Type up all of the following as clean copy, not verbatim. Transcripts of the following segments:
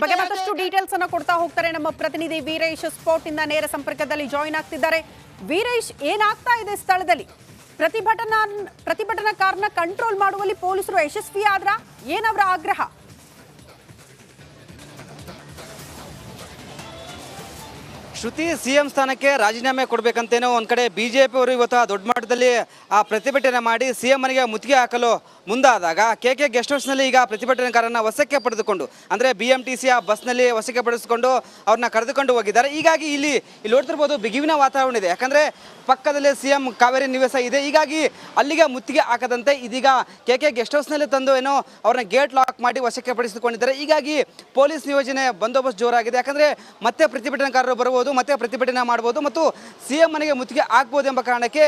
ಬಗ್ಗೆ ಮತ್ತಷ್ಟು ಡೀಟೇಲ್ಸ್ ಅನ್ನು ಕೊಡ್ತಾ ಹೋಗ್ತಾರೆ ನಮ್ಮ ಪ್ರತಿನಿಧಿ ವೀರೇಶ್. ಸ್ಪೋರ್ಟ್ ಇಂದ ನೇರ ಸಂಪರ್ಕದಲ್ಲಿ ಜಾಯಿನ್ ಆಗ್ತಿದ್ದಾರೆ. ವೀರೇಶ್, ಏನಾಗ್ತಾ ಇದೆ ಸ್ಥಳದಲ್ಲಿ? ಪ್ರತಿಭಟನಾಕಾರನ ಕಂಟ್ರೋಲ್ ಮಾಡುವಲ್ಲಿ ಪೊಲೀಸರು ಯಶಸ್ವಿಯಾದ್ರ? ಏನವರ ಆಗ್ರಹ? ಶ್ರುತಿ, ಸಿಎಂ ಸ್ಥಾನಕ್ಕೆ ರಾಜೀನಾಮೆ ಕೊಡಬೇಕಂತೇನೋ ಒಂದು ಕಡೆ ಬಿಜೆಪಿ ಅವರು ಇವತ್ತು ದೊಡ್ಡ ಮಟ್ಟದಲ್ಲಿ ಆ ಪ್ರತಿಭಟನೆ ಮಾಡಿ ಸಿಎಂ ಮನೆಗೆ ಮುತ್ತಿಗೆ ಹಾಕಲು ಮುಂದಾದಾಗ ಕೆಕೆ ಗೆಸ್ಟ್ ಹೌಸ್ನಲ್ಲಿ ಈಗ ಪ್ರತಿಭಟನಾಕಾರನ ವಶಕ್ಕೆ ಪಡೆದುಕೊಂಡು, ಅಂದರೆ BMTC ಬಸ್ನಲ್ಲಿ ವಶಕ್ಕೆ ಪಡಿಸಿಕೊಂಡು ಅವ್ರನ್ನ ಕರೆದುಕೊಂಡು ಹೋಗಿದ್ದಾರೆ. ಹೀಗಾಗಿ ಇಲ್ಲಿ ನೋಡ್ತಿರ್ಬೋದು ಬಿಗುವಿನ ವಾತಾವರಣ ಇದೆ. ಯಾಕಂದರೆ ಪಕ್ಕದಲ್ಲಿ ಸಿಎಂ ಕಾವೇರಿ ನಿವಾಸ ಇದೆ. ಹೀಗಾಗಿ ಅಲ್ಲಿಗೆ ಮುತ್ತಿಗೆ ಹಾಕದಂತೆ ಇದೀಗ ಕೆಕೆ ಗೆಸ್ಟ್ ಹೌಸ್ನಲ್ಲಿ ತಂದು ಏನೋ ಅವ್ರನ್ನ ಗೇಟ್ ಲಾಕ್ ಮಾಡಿ ವಶಕ್ಕೆ ಪಡಿಸಿಕೊಂಡಿದ್ದಾರೆ. ಹೀಗಾಗಿ ಪೊಲೀಸ್ ನಿಯೋಜನೆ ಬಂದೋಬಸ್ತ್ ಜೋರಾಗಿದೆ. ಯಾಕಂದರೆ ಮತ್ತೆ ಪ್ರತಿಭಟನಾಕಾರರು ಬರಬಹುದು, ಮತ್ತೆ ಪ್ರತಿಭಟನೆ ಮಾಡಬಹುದು ಮತ್ತು ಸಿಎಂ ಮನೆಗೆ ಮುತ್ತಿಗೆ ಹಾಕಬಹುದು ಎಂಬ ಕಾರಣಕ್ಕೆ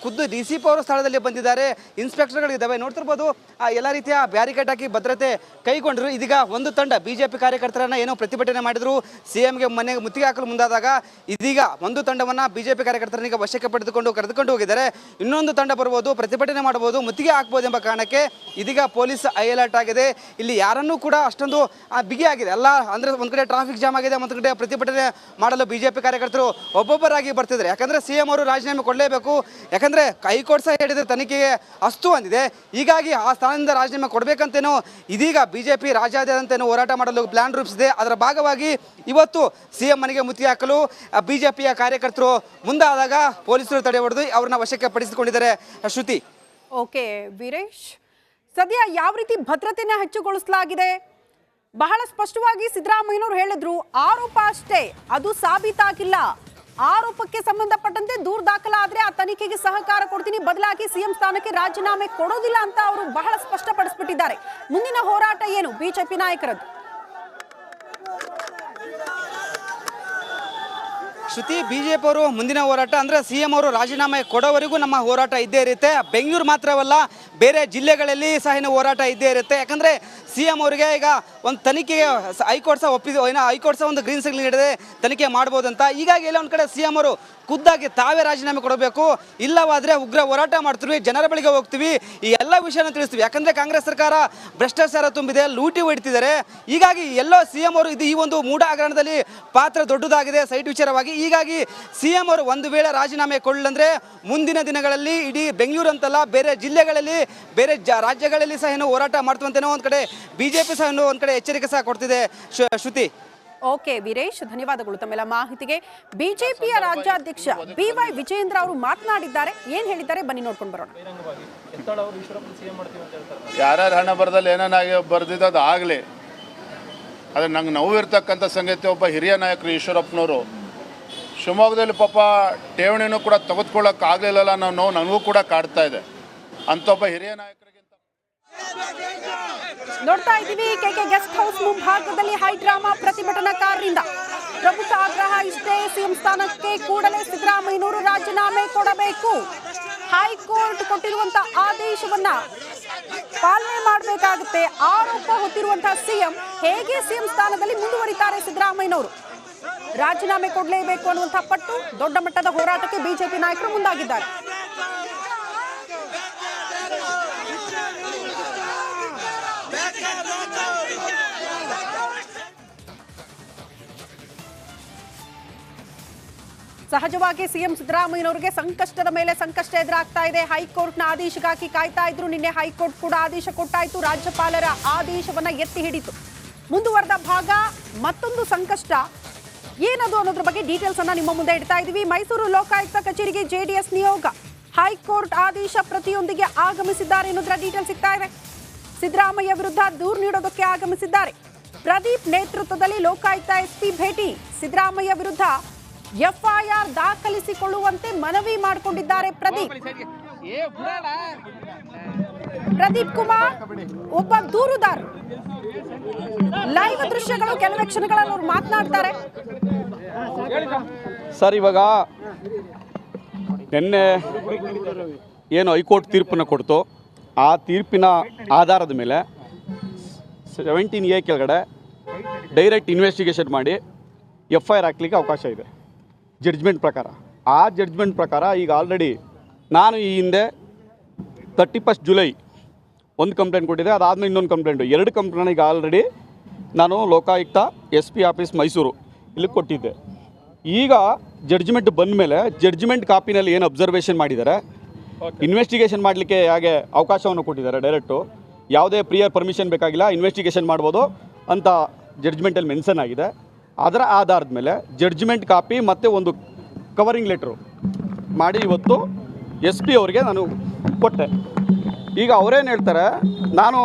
ಖುದ್ದು DCP ಅವರು ಸ್ಥಳದಲ್ಲಿ ಬಂದಿದ್ದಾರೆ. ಇನ್ಸ್ಪೆಕ್ಟರ್ಗಳಿದ್ದಾವೆ, ನೋಡ್ತಿರ್ಬೋದು. ಎಲ್ಲ ರೀತಿಯ ಬ್ಯಾರಿಕೇಡ್ ಹಾಕಿ ಭದ್ರತೆ ಕೈಗೊಂಡರು. ಇದೀಗ ಒಂದು ತಂಡ ಬಿಜೆಪಿ ಕಾರ್ಯಕರ್ತರನ್ನ ಏನೋ ಪ್ರತಿಭಟನೆ ಮಾಡಿದ್ರು, ಸಿಎಂಗೆ ಮನೆಗೆ ಮುತ್ತಿಗೆ ಹಾಕಲು ಮುಂದಾದಾಗ ಇದೀಗ ಒಂದು ತಂಡವನ್ನ ಬಿಜೆಪಿ ಕಾರ್ಯಕರ್ತರನಿಗೆ ವಶಕ್ಕೆ ಪಡೆದುಕೊಂಡು ಕರೆದುಕೊಂಡು ಹೋಗಿದ್ದಾರೆ. ಇನ್ನೊಂದು ತಂಡ ಬರ್ಬೋದು, ಪ್ರತಿಭಟನೆ ಮಾಡಬಹುದು, ಮುತ್ತಿಗೆ ಹಾಕಬಹುದು ಎಂಬ ಕಾರಣಕ್ಕೆ ಇದೀಗ ಪೊಲೀಸ್ ಹೈ ಅಲರ್ಟ್ ಆಗಿದೆ. ಇಲ್ಲಿ ಯಾರನ್ನೂ ಕೂಡ ಅಷ್ಟೊಂದು ಬಿಗಿಯಾಗಿದೆ ಎಲ್ಲ, ಅಂದ್ರೆ ಒಂದ್ ಕಡೆ ಟ್ರಾಫಿಕ್ ಜಾಮ್ ಆಗಿದೆ, ಮತ್ತೊಂದು ಕಡೆ ಪ್ರತಿಭಟನೆ ಮಾಡಲು ಬಿಜೆಪಿ ಕಾರ್ಯಕರ್ತರು ಒಬ್ಬೊಬ್ಬರಾಗಿ ಬರ್ತಿದ್ದಾರೆ. ಯಾಕಂದ್ರೆ ಸಿಎಂ ಅವರು ರಾಜೀನಾಮೆ ಕೊಡಲೇಬೇಕು, ಯಾಕಂದ್ರೆ ಹೈಕೋರ್ಟ್ ಸಹ ಹೇಳಿದ್ರೆ ತನಿಖೆಗೆ ಅಸ್ತು ಅಂದಿದೆ. ಹೀಗಾಗಿ ಆ ಸ್ಥಾನದಿಂದ ರಾಜೀನಾಮೆ ಕೊಡಬೇಕಂತೇನೋ ಇದೀಗ ಬಿಜೆಪಿ ರಾಜ್ಯಾದ್ಯಂತ ಹೋರಾಟ ಮಾಡಲು ಪ್ಲಾನ್ ರೂಪಿಸಿದೆ. ಅದರ ಭಾಗವಾಗಿ ಇವತ್ತು ಸಿಎಂ ಮನೆಗೆ ಮುತ್ತಿಗೆ ಹಾಕಲು ಬಿಜೆಪಿಯ ಕಾರ್ಯಕರ್ತರು ಮುಂದಾದಾಗ ಪೊಲೀಸರು ತಡೆ ಹೊಡೆದು ಅವ್ರನ್ನ ವಶಕ್ಕೆ ಪಡಿಸಿಕೊಂಡಿದ್ದಾರೆ. ಶ್ರುತಿ. ಓಕೆ ವೀರೇಶ್, ಸದ್ಯ ಯಾವ ರೀತಿ ಭದ್ರತೆನ ಹೆಚ್ಚುಗೊಳಿಸಲಾಗಿದೆ? ಬಹಳ ಸ್ಪಷ್ಟವಾಗಿ ಸಿದ್ದರಾಮಯ್ಯನವರು ಹೇಳಿದ್ರು, ಆರೋಪ ಅಷ್ಟೇ, ಅದು ಸಾಬೀತಾಗಿಲ್ಲ. ಆರೋಪಕ್ಕೆ ಸಂಬಂಧಪಟ್ಟಂತೆ ದೂರು ದಾಖಲಾದ್ರೆ ಆ ತನಿಖೆಗೆ ಸಹಕಾರ ಕೊಡ್ತೀನಿ, ಬದಲಾಗಿ ಸಿಎಂ ಸ್ಥಾನಕ್ಕೆ ರಾಜೀನಾಮೆ ಕೊಡೋದಿಲ್ಲ ಅಂತ ಅವರು ಬಹಳ ಸ್ಪಷ್ಟಪಡಿಸ್ಬಿಟ್ಟಿದ್ದಾರೆ. ಮುಂದಿನ ಹೋರಾಟ ಏನು ಬಿಜೆಪಿ ನಾಯಕರದ್ದು? ಶ್ರುತಿ, ಬಿಜೆಪಿ ಅವರು ಮುಂದಿನ ಹೋರಾಟ ಅಂದರೆ ಸಿಎಂ ಅವರು ರಾಜೀನಾಮೆ ಕೊಡೋವರೆಗೂ ನಮ್ಮ ಹೋರಾಟ ಇದ್ದೇ ಇರುತ್ತೆ. ಬೆಂಗಳೂರು ಮಾತ್ರವಲ್ಲ, ಬೇರೆ ಜಿಲ್ಲೆಗಳಲ್ಲಿ ಸಹ ಹೋರಾಟ ಇದ್ದೇ ಇರುತ್ತೆ. ಯಾಕಂದರೆ ಸಿಎಂ ಅವರಿಗೆ ಈಗ ಒಂದು ತನಿಖೆಗೆ ಹೈಕೋರ್ಟ್ ಸಹ ಹೈಕೋರ್ಟ್ ಸಹ ಒಂದು ಗ್ರೀನ್ ಸಿಗ್ನಲ್ ನೀಡಿದೆ, ತನಿಖೆ ಮಾಡ್ಬೋದು ಅಂತ. ಹೀಗಾಗಿ ಎಲ್ಲ ಒಂದು ಕಡೆ ಸಿಎಂ ಅವರು ಖುದ್ದಾಗಿ ತಾವೇ ರಾಜೀನಾಮೆ ಕೊಡಬೇಕು, ಇಲ್ಲವಾದರೆ ಉಗ್ರ ಹೋರಾಟ ಮಾಡ್ತೀವಿ, ಜನರ ಬಳಿಗೆ ಹೋಗ್ತೀವಿ, ಈ ಎಲ್ಲ ವಿಷಯನ ತಿಳಿಸ್ತೀವಿ. ಯಾಕಂದರೆ ಕಾಂಗ್ರೆಸ್ ಸರ್ಕಾರ ಭ್ರಷ್ಟಾಚಾರ ತುಂಬಿದೆ, ಲೂಟಿ ಹೊಡಿತಿದ್ದಾರೆ. ಹೀಗಾಗಿ ಎಲ್ಲೋ ಸಿಎಂ ಅವರು ಈ ಒಂದು ಮೂಢ ಹಗರಣದಲ್ಲಿ ಪಾತ್ರ ದೊಡ್ಡದಾಗಿದೆ ಸೈಟ್ ವಿಚಾರವಾಗಿ. ಹೀಗಾಗಿ ಸಿಎಂ ಅವರು ಒಂದು ವೇಳೆ ರಾಜೀನಾಮೆ ಕೊಡಲಂದ್ರೆ ಮುಂದಿನ ದಿನಗಳಲ್ಲಿ ಇಡೀ ಬೆಂಗಳೂರು ಅಂತಲ್ಲ, ಬೇರೆ ಜಿಲ್ಲೆಗಳಲ್ಲಿ, ಬೇರೆ ರಾಜ್ಯಗಳಲ್ಲಿ ಸಹ ಹೋರಾಟ ಮಾಡ್ತೀವಂತೇನೋ ಒಂದು ಕಡೆ ಬಿಜೆಪಿ ಸಹ ಒಂದು ಕಡೆ ಎಚ್ಚರಿಕೆ ಸಹ ಕೊಡ್ತಿದೆ. ಶ್ರುತಿ. ಓಕೆ ವೀರೇಶ್, ಧನ್ಯವಾದಗಳು ತಮ್ಮೆಲ್ಲ ಮಾಹಿತಿಗೆ. ಬಿಜೆಪಿಯ ರಾಜ್ಯಾಧ್ಯಕ್ಷ BY ವಿಜಯೇಂದ್ರ ಅವರು ಮಾತನಾಡಿದ್ದಾರೆ. ಏನ್ ಹೇಳಿದ್ದಾರೆ ಬನ್ನಿ ನೋಡ್ಕೊಂಡು ಬರೋಣ. ಯಾರ್ಯಾರ ಹಣ ಬರದಲ್ಲಿ ಏನೇನಾಗಿ ಬರ್ದಿದ್ದು ಅದು ಆಗಲಿ. ಆದರೆ ನಂಗೆ ನೋವಿರ್ತಕ್ಕಂಥ ಸಂಗತಿ, ಒಬ್ಬ ಹಿರಿಯ ನಾಯಕರು ಈಶ್ವರಪ್ಪನವರು ಶಿವಮೊಗ್ಗದಲ್ಲಿ ಪಾಪ ಠೇವಣಿನೂ ಕೂಡ ತೆಗೆದುಕೊಳ್ಳೋಕ್ಕಾಗಲಿಲ್ಲಲ್ಲ ಅನ್ನೋ ನೋವು ನನಗೂ ಕೂಡ ಕಾಡ್ತಾ ಇದೆ. ಅಂತ ಒಬ್ಬ ಹಿರಿಯ ನಾಯಕರಿಗಿಂತ ನೋಡ್ತಾ ಇದ್ದೀವಿ ಕೆಕೆ ಗೆಸ್ಟ್ ಹೌಸ್ ಮುಂಭಾಗದಲ್ಲಿ ಹೈ ಡ್ರಾಮಾ ಪ್ರತಿಭಟನಾಕಾರರಿಂದ. ಪ್ರಮುಖ ಆಗ್ರಹ ಇಷ್ಟೇ, ಸಿಎಂ ಸ್ಥಾನಕ್ಕೆ ಕೂಡಲೇ ಸಿದ್ದರಾಮಯ್ಯನವರು ರಾಜೀನಾಮೆ ಕೊಡಬೇಕು. ಹೈಕೋರ್ಟ್ ಕೊಟ್ಟಿರುವಂತಹ ಆದೇಶವನ್ನ ಪಾಲನೆ ಮಾಡಬೇಕಾಗುತ್ತೆ. ಆರೋಪ ಹೊತ್ತಿರುವಂತಹ ಸಿಎಂ ಹೇಗೆ ಸಿಎಂ ಸ್ಥಾನದಲ್ಲಿ ಮುಂದುವರಿತಾರೆ ಸಿದ್ದರಾಮಯ್ಯನವರು? ರಾಜೀನಾಮೆ ಕೊಡಲೇಬೇಕು ಅನ್ನುವಂತಹ ಪಟ್ಟು ದೊಡ್ಡ ಮಟ್ಟದ ಹೋರಾಟಕ್ಕೆ ಬಿಜೆಪಿ ನಾಯಕರು ಮುಂದಾಗಿದ್ದಾರೆ. ಸಹಜವಾಗಿ ಸಿಎಂ ಸಿದ್ದರಾಮಯ್ಯನವರಿಗೆ ಸಂಕಷ್ಟದ ಮೇಲೆ ಸಂಕಷ್ಟ ಎದುರಾಗ್ತಾ ಇದೆ. ಹೈಕೋರ್ಟ್ನ ಆದೇಶಕ್ಕಾಗಿ ಕಾಯ್ತಾ ಇದ್ರು. ನಿನ್ನೆ ಹೈಕೋರ್ಟ್ ಕೂಡ ಆದೇಶ ಕೊಟ್ಟಾಯ್ತು, ರಾಜ್ಯಪಾಲರ ಆದೇಶವನ್ನ ಎತ್ತಿ ಹಿಡಿತು. ಮುಂದುವರೆದ ಭಾಗ ಮತ್ತೊಂದು ಸಂಕಷ್ಟ ಏನದು ಅನ್ನೋದ್ರ ಬಗ್ಗೆ ಡೀಟೇಲ್ಸ್ ಅನ್ನ ನಿಮ್ಮ ಮುಂದೆ ಇಡ್ತಾ ಇದೀವಿ. ಮೈಸೂರು ಲೋಕಾಯುಕ್ತ ಕಚೇರಿಗೆ JDS ನಿಯೋಗ ಹೈಕೋರ್ಟ್ ಆದೇಶ ಪ್ರತಿಯೊಂದಿಗೆ ಆಗಮಿಸಿದ್ದಾರೆ ಎನ್ನುವುದರ ಡೀಟೇಲ್ಸ್ ಸಿಗ್ತಾ ಇದೆ. ಸಿದ್ದರಾಮಯ್ಯ ವಿರುದ್ಧ ದೂರು ನೀಡೋದಕ್ಕೆ ಆಗಮಿಸಿದ್ದಾರೆ. ಪ್ರದೀಪ್ ನೇತೃತ್ವದಲ್ಲಿ ಲೋಕಾಯುಕ್ತ SP ಭೇಟಿ. ಸಿದ್ದರಾಮಯ್ಯ ವಿರುದ್ಧ FIR ದಾಖಲಿಸಿಕೊಳ್ಳುವಂತೆ ಮನವಿ ಮಾಡಿಕೊಂಡಿದ್ದಾರೆ ಪ್ರದೀಪ್ ಕುಮಾರ್ ಒಬ್ಬ ದೂರುದಾರರು. ಲೈವ್ ದೃಶ್ಯಗಳು ಕೆಲವೇ ಕ್ಷಣಗಳಲ್ಲಿ ಅವರು ಮಾತನಾಡ್ತಾರೆ. ಸರ್, ಇವಾಗ ನಿನ್ನೆ ಏನು ಹೈಕೋರ್ಟ್ ತೀರ್ಪನ್ನು ಕೊಡ್ತು, ಆ ತೀರ್ಪಿನ ಆಧಾರದ ಮೇಲೆ 17A ಕೆಳಗಡೆ ಡೈರೆಕ್ಟ್ ಇನ್ವೆಸ್ಟಿಗೇಷನ್ ಮಾಡಿ FIR ಹಾಕ್ಲಿಕ್ಕೆ ಅವಕಾಶ ಇದೆ ಜಡ್ಜ್ಮೆಂಟ್ ಪ್ರಕಾರ. ಆ ಜಡ್ಜ್ಮೆಂಟ್ ಪ್ರಕಾರ ಈಗ ಆಲ್ರೆಡಿ ನಾನು ಈ ಹಿಂದೆ 31 ಜುಲೈ ಒಂದು ಕಂಪ್ಲೇಂಟ್ ಕೊಟ್ಟಿದ್ದೆ, ಅದಾದಮೇಲೆ ಇನ್ನೊಂದು ಕಂಪ್ಲೇಂಟು, 2 ಕಂಪ್ಲೇಂಟ್ ಈಗ ಆಲ್ರೆಡಿ ನಾನು ಲೋಕಾಯುಕ್ತ SP ಆಫೀಸ್ ಮೈಸೂರು ಇಲ್ಲಿ ಕೊಟ್ಟಿದ್ದೆ. ಈಗ ಜಡ್ಜ್ಮೆಂಟ್ ಬಂದ ಮೇಲೆ ಜಡ್ಜ್ಮೆಂಟ್ ಕಾಪಿನಲ್ಲಿ ಏನು ಅಬ್ಸರ್ವೇಷನ್ ಮಾಡಿದ್ದಾರೆ, ಇನ್ವೆಸ್ಟಿಗೇಷನ್ ಮಾಡಲಿಕ್ಕೆ ಹೇಗೆ ಅವಕಾಶವನ್ನು ಕೊಟ್ಟಿದ್ದಾರೆ, ಡೈರೆಕ್ಟು ಯಾವುದೇ ಪ್ರಿಯರ್ ಪರ್ಮಿಷನ್ ಬೇಕಾಗಿಲ್ಲ, ಇನ್ವೆಸ್ಟಿಗೇಷನ್ ಮಾಡ್ಬೋದು ಅಂತ ಜಡ್ಜ್ಮೆಂಟಲ್ಲಿ ಮೆನ್ಷನ್ ಆಗಿದೆ. ಅದರ ಆಧಾರದ ಮೇಲೆ ಜಡ್ಜ್ಮೆಂಟ್ ಕಾಪಿ ಮತ್ತು ಒಂದು ಕವರಿಂಗ್ ಲೆಟ್ರು ಮಾಡಿ ಇವತ್ತು SP ಅವರಿಗೆ ನಾನು ಕೊಟ್ಟೆ. ಈಗ ಅವರೇನು ಹೇಳ್ತಾರೆ, ನಾನು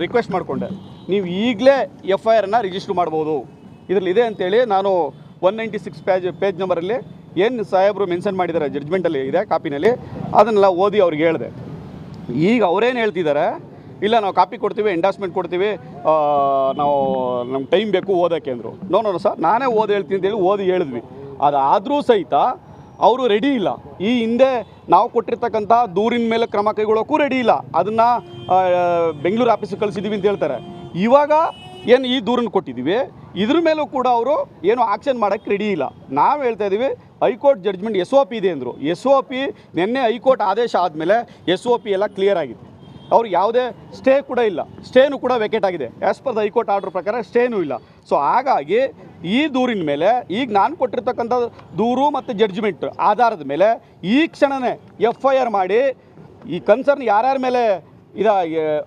ರಿಕ್ವೆಸ್ಟ್ ಮಾಡಿಕೊಂಡೆ, ನೀವು ಈಗಲೇ FIRನ ರಿಜಿಸ್ಟ್ರ್ ಮಾಡ್ಬೋದು, ಇದರಲ್ಲಿ ಇದೆ ಅಂತೇಳಿ ನಾನು 196 ಪೇಜ್ ನಂಬರಲ್ಲಿ ಏನು ಸಾಹೇಬರು ಮೆನ್ಷನ್ ಮಾಡಿದ್ದಾರೆ ಜಡ್ಜ್ಮೆಂಟಲ್ಲಿ ಇದೆ ಕಾಪಿನಲ್ಲಿ, ಅದನ್ನೆಲ್ಲ ಓದಿ ಅವ್ರಿಗೆ ಹೇಳಿದೆ. ಈಗ ಅವರೇನು ಹೇಳ್ತಿದ್ದಾರೆ, ಇಲ್ಲ ನಾವು ಕಾಪಿ ಕೊಡ್ತೀವಿ, ಎಂಡಾಸ್ಮೆಂಟ್ ಕೊಡ್ತೀವಿ, ನಾವು ನಮ್ಗೆ ಟೈಮ್ ಬೇಕು ಓದೋಕ್ಕೆ ಅಂದರು. ನೋ ಸರ್, ನಾನೇ ಓದಿ ಹೇಳ್ತೀನಿ ಅಂತೇಳಿ ಓದಿ ಹೇಳಿದ್ವಿ. ಅದಾದರೂ ಸಹಿತ ಅವರು ರೆಡಿ ಇಲ್ಲ. ಈ ಹಿಂದೆ ನಾವು ಕೊಟ್ಟಿರ್ತಕ್ಕಂಥ ದೂರಿನ ಮೇಲೆ ಕ್ರಮ ಕೈಗೊಳ್ಳೋಕ್ಕೂ ರೆಡಿ ಇಲ್ಲ. ಅದನ್ನು ಬೆಂಗಳೂರು ಆಫೀಸಿಗೆ ಕಳಿಸಿದ್ದೀವಿ ಅಂತ ಹೇಳ್ತಾರೆ. ಇವಾಗ ಏನು ಈ ದೂರನ್ನು ಕೊಟ್ಟಿದ್ದೀವಿ, ಇದ್ರ ಮೇಲೂ ಕೂಡ ಅವರು ಏನು ಆಕ್ಷನ್ ಮಾಡೋಕ್ಕೆ ರೆಡಿ ಇಲ್ಲ. ನಾವು ಹೇಳ್ತಾ ಇದ್ದೀವಿ, ಹೈಕೋರ್ಟ್ ಜಡ್ಜ್ಮೆಂಟ್ SOP ಇದೆ ಅಂದರು. SOP ನಿನ್ನೆ ಹೈಕೋರ್ಟ್ ಆದೇಶ ಆದಮೇಲೆ SOP ಎಲ್ಲ ಕ್ಲಿಯರ್ ಆಗಿದೆ. ಅವ್ರು ಯಾವುದೇ ಸ್ಟೇ ಕೂಡ ಇಲ್ಲ, ಸ್ಟೇನೂ ಕೂಡ ವೆಕೇಟ್ ಆಗಿದೆ. As per the high court order ಪ್ರಕಾರ ಸ್ಟೇನೂ ಇಲ್ಲ. ಸೊ ಹಾಗಾಗಿ ಈ ದೂರಿನ ಮೇಲೆ ಈಗ ನಾನು ಕೊಟ್ಟಿರ್ತಕ್ಕಂಥ ದೂರು ಮತ್ತು ಜಡ್ಜ್ಮೆಂಟ್ ಆಧಾರದ ಮೇಲೆ ಈ ಕ್ಷಣವೇ FIR ಮಾಡಿ ಈ ಕನ್ಸರ್ನ್ ಯಾರ್ಯಾರ ಮೇಲೆ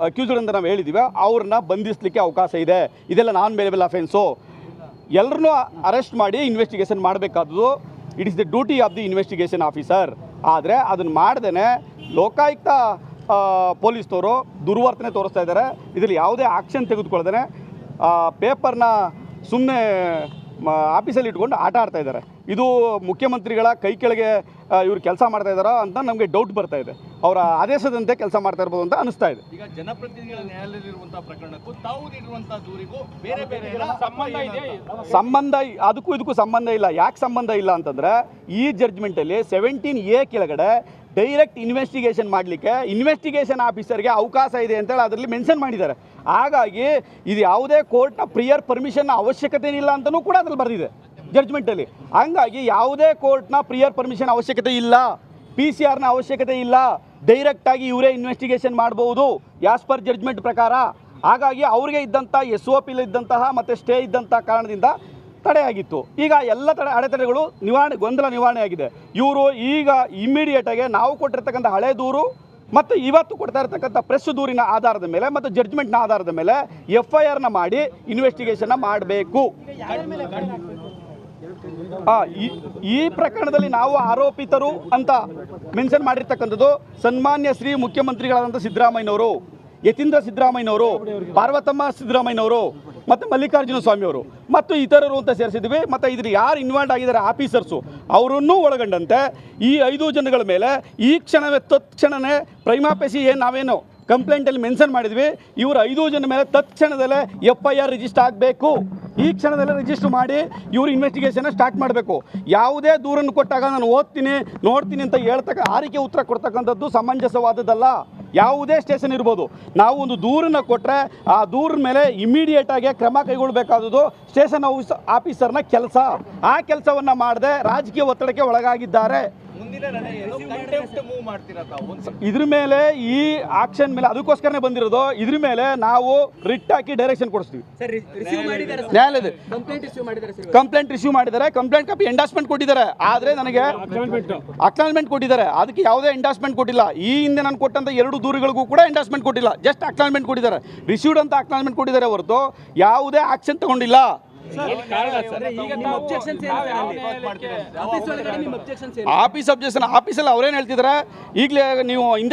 ಅಕ್ಯೂಸ್ಡ್ ಅಂತ ನಾವು ಹೇಳಿದ್ದೀವಿ ಅವ್ರನ್ನ ಬಂಧಿಸಲಿಕ್ಕೆ ಅವಕಾಶ ಇದೆ. ಇದೆಲ್ಲ ನಾನ್ ಬೇಲೇಬಲ್ ಅಫೆನ್ಸು. ಎಲ್ಲರನ್ನೂ ಅರೆಸ್ಟ್ ಮಾಡಿ ಇನ್ವೆಸ್ಟಿಗೇಷನ್ ಮಾಡಬೇಕಾದ್ದು it is the duty of the investigation officer. ಆದರೆ ಅದನ್ನು ಮಾಡ್ದೇ ಲೋಕಾಯುಕ್ತ ಪೊಲೀಸ್ನವರು ದುರ್ವರ್ತನೆ ತೋರಿಸ್ತಾ ಇದ್ದಾರೆ. ಇದರಲ್ಲಿ ಯಾವುದೇ ಆಕ್ಷನ್ ತೆಗೆದುಕೊಳ್ದೇ ಪೇಪರ್ನ ಸುಮ್ಮನೆ ಆಫೀಸಲ್ಲಿ ಇಟ್ಕೊಂಡು ಆಟ ಆಡ್ತಾ ಇದ್ದಾರೆ. ಇದು ಮುಖ್ಯಮಂತ್ರಿಗಳ ಕೈ ಕೆಳಗೆ ಇವರು ಕೆಲಸ ಮಾಡ್ತಾ ಇದ್ದಾರೋ ಅಂತ ನಮಗೆ ಡೌಟ್ ಬರ್ತಾ ಇದೆ. ಅವರ ಆದೇಶದಂತೆ ಕೆಲಸ ಮಾಡ್ತಾ ಇರ್ಬೋದು ಅಂತ ಅನಿಸ್ತಾ ಇದೆ. ಈಗ ಜನಪ್ರತಿನಿಧಿಗಳ ನ್ಯಾಯಾಲಯದಲ್ಲಿರುವಂತಹ ಪ್ರಕರಣಕ್ಕೂ ತಾವು ನೀಡಿರುವಂತಹ ದೂರಿಗೂ ಬೇರೆ ಬೇರೆ ಸಂಬಂಧ, ಅದಕ್ಕೂ ಇದಕ್ಕೂ ಸಂಬಂಧ ಇಲ್ಲ. ಯಾಕೆ ಸಂಬಂಧ ಇಲ್ಲ ಅಂತಂದರೆ, ಈ ಜಡ್ಜ್ಮೆಂಟಲ್ಲಿ 17A ಕೆಳಗಡೆ ಡೈರೆಕ್ಟ್ ಇನ್ವೆಸ್ಟಿಗೇಷನ್ ಮಾಡಲಿಕ್ಕೆ ಇನ್ವೆಸ್ಟಿಗೇಷನ್ ಆಫೀಸರ್ಗೆ ಅವಕಾಶ ಇದೆ ಅಂತೇಳಿ ಅದರಲ್ಲಿ ಮೆನ್ಷನ್ ಮಾಡಿದ್ದಾರೆ. ಹಾಗಾಗಿ ಇದು ಯಾವುದೇ ಕೋರ್ಟ್ನ ಪ್ರಿಯರ್ ಪರ್ಮಿಷನ್ ಅವಶ್ಯಕತೆ ಇಲ್ಲ ಅಂತಲೂ ಕೂಡ ಅದ್ರಲ್ಲಿ ಬರೆದಿದೆ ಜಡ್ಜ್ಮೆಂಟಲ್ಲಿ. ಹಂಗಾಗಿ ಯಾವುದೇ ಕೋರ್ಟ್ನ ಪ್ರಿಯರ್ ಪರ್ಮಿಷನ್ ಅವಶ್ಯಕತೆ ಇಲ್ಲ, PCRನ ಅವಶ್ಯಕತೆ ಇಲ್ಲ. ಡೈರೆಕ್ಟಾಗಿ ಇವರೇ ಇನ್ವೆಸ್ಟಿಗೇಷನ್ ಮಾಡ್ಬೋದು ಆಸ್ ಪರ್ ಜಡ್ಜ್ಮೆಂಟ್ ಪ್ರಕಾರ. ಹಾಗಾಗಿ ಅವ್ರಿಗೆ ಇದ್ದಂಥ SOP ಇದ್ದಂತಹ ಮತ್ತು ಸ್ಟೇ ಇದ್ದಂಥ ಕಾರಣದಿಂದ ತಡೆಯಾಗಿತ್ತು. ಈಗ ಎಲ್ಲ ಅಡೆತಡೆಗಳು ಗೊಂದಲ ನಿವಾರಣೆ ಆಗಿದೆ. ಇವರು ಈಗ ಇಮ್ಮಿಡಿಯೇಟಾಗಿ ನಾವು ಕೊಟ್ಟಿರ್ತಕ್ಕಂಥ ಹಳೆ ದೂರು ಮತ್ತು ಇವತ್ತು ಕೊಡ್ತಾ ಇರ್ತಕ್ಕಂಥ ಪ್ರೆಸ್ ದೂರಿನ ಆಧಾರದ ಮೇಲೆ ಮತ್ತು ಜಡ್ಜ್ಮೆಂಟ್ನ ಆಧಾರದ ಮೇಲೆ FIRನ ಮಾಡಿ ಇನ್ವೆಸ್ಟಿಗೇಷನ್ನ ಮಾಡಬೇಕು. ಈ ಪ್ರಕರಣದಲ್ಲಿ ನಾವು ಆರೋಪಿತರು ಅಂತ ಮೆನ್ಷನ್ ಮಾಡಿರ್ತಕ್ಕಂಥದ್ದು ಸನ್ಮಾನ್ಯ ಶ್ರೀ ಮುಖ್ಯಮಂತ್ರಿಗಳಾದಂಥ ಸಿದ್ದರಾಮಯ್ಯನವರು, ಯತೀಂದ್ರ ಸಿದ್ದರಾಮಯ್ಯನವರು, ಪಾರ್ವತಮ್ಮ ಸಿದ್ದರಾಮಯ್ಯನವರು ಮತ್ತು ಮಲ್ಲಿಕಾರ್ಜುನ ಸ್ವಾಮಿಯವರು ಮತ್ತು ಇತರರು ಅಂತ ಸೇರಿಸಿದ್ವಿ. ಮತ್ತು ಇದ್ರ ಯಾರು ಇನ್ವಾಲ್ವ್ ಆಗಿದ್ದಾರೆ ಆಫೀಸರ್ಸು ಅವರನ್ನೂ ಒಳಗೊಂಡಂತೆ ಈ 5 ಜನಗಳ ಮೇಲೆ ಈ ಕ್ಷಣವೇ ತತ್ಕ್ಷಣವೇ ಪ್ರೈಮಾಪೇಸಿ ನಾವೇನು ಕಂಪ್ಲೇಂಟಲ್ಲಿ ಮೆನ್ಷನ್ ಮಾಡಿದ್ವಿ, ಇವರು 5 ಜನ ಮೇಲೆ ತತ್ಕ್ಷಣದಲ್ಲೇ FIR ರಿಜಿಸ್ಟರ್ ಆಗಬೇಕು. ಈ ಕ್ಷಣದಲ್ಲೇ ರಿಜಿಸ್ಟರ್ ಮಾಡಿ ಇವರು ಇನ್ವೆಸ್ಟಿಗೇಷನ್ ಸ್ಟಾರ್ಟ್ ಮಾಡಬೇಕು. ಯಾವುದೇ ದೂರನ್ನು ಕೊಟ್ಟಾಗ ನಾನು ಓದ್ತೀನಿ ನೋಡ್ತೀನಿ ಅಂತ ಆರಿಕೆ ಉತ್ತರ ಕೊಡ್ತಕ್ಕಂಥದ್ದು ಸಮಂಜಸವಾದದ್ದಲ್ಲ. ಯಾವುದೇ ಸ್ಟೇಷನ್ ಇರ್ಬೋದು, ನಾವು ಒಂದು ದೂರನ್ನು ಕೊಟ್ಟರೆ ಆ ದೂರಿನ ಮೇಲೆ ಇಮಿಡಿಯೇಟಾಗಿ ಕ್ರಮ ಕೈಗೊಳ್ಳಬೇಕಾದದ್ದು ಸ್ಟೇಷನ್ ಆಫೀಸರ್ನ ಕೆಲಸ. ಆ ಕೆಲಸವನ್ನು ಮಾಡದೆ ರಾಜಕೀಯ ಒತ್ತಡಕ್ಕೆ ಒಳಗಾಗಿದ್ದಾರೆ. ಇದ್ರ ಮೇಲೆ ಈ ಆಕ್ಷನ್ ಮೇಲೆ ಅದಕ್ಕೋಸ್ಕರನೇ ಬಂದಿರೋದು. ಇದ್ರ ಮೇಲೆ ನಾವು ರಿಟ್ ಹಾಕಿ ಡೈರೆಕ್ಷನ್ ಕೊಡಿಸ್ತೀವಿ. ನ್ಯಾಯಾಲಯದ ಕಂಪ್ಲೇಂಟ್ ರಿಸೀವ್ ಮಾಡಿದ್ದಾರೆ, ಕಂಪ್ಲೇಂಟ್ ಕಾಪಿ ಎಂಡಾಸ್ಮೆಂಟ್ ಕೊಟ್ಟಿದ್ದಾರೆ. ಆದರೆ ನನಗೆ ಅಕ್ನಾಲ್ಜ್ಮೆಂಟ್ ಕೊಟ್ಟಿದ್ದಾರೆ, ಅದಕ್ಕೆ ಯಾವುದೇ ಎಂಡಾಸ್ಮೆಂಟ್ ಕೊಟ್ಟಿಲ್ಲ. ಈ ಹಿಂದೆ ನಾನು ಕೊಟ್ಟಂತ 2 ದೂರುಗಳಿಗೂ ಕೂಡ ಎಂಡಾಸ್ಮೆಂಟ್ ಕೊಟ್ಟಿಲ್ಲ, ಜಸ್ಟ್ ಅಕ್ನಾಲ್ಜ್ಮೆಂಟ್ ಕೊಟ್ಟಿದ್ದಾರೆ. ರಿಸೀವ್ಡ್ ಅಂತ ಅಕ್ನಾಲ್ಜ್ಮೆಂಟ್ ಕೊಟ್ಟಿದ್ದಾರೆ ಹೊರತು ಯಾವುದೇ ಆಕ್ಷನ್ ತಗೊಂಡಿಲ್ಲ. ಆಫೀಸ್ ಅಬ್ಜೆಕ್ಷನ್ ಆಫೀಸಲ್ಲಿ ಅವ್ರೇನು ಹೇಳ್ತಿದ್ದಾರೆ, ಈಗಲೇ ನೀವು ಹಿಂದೆ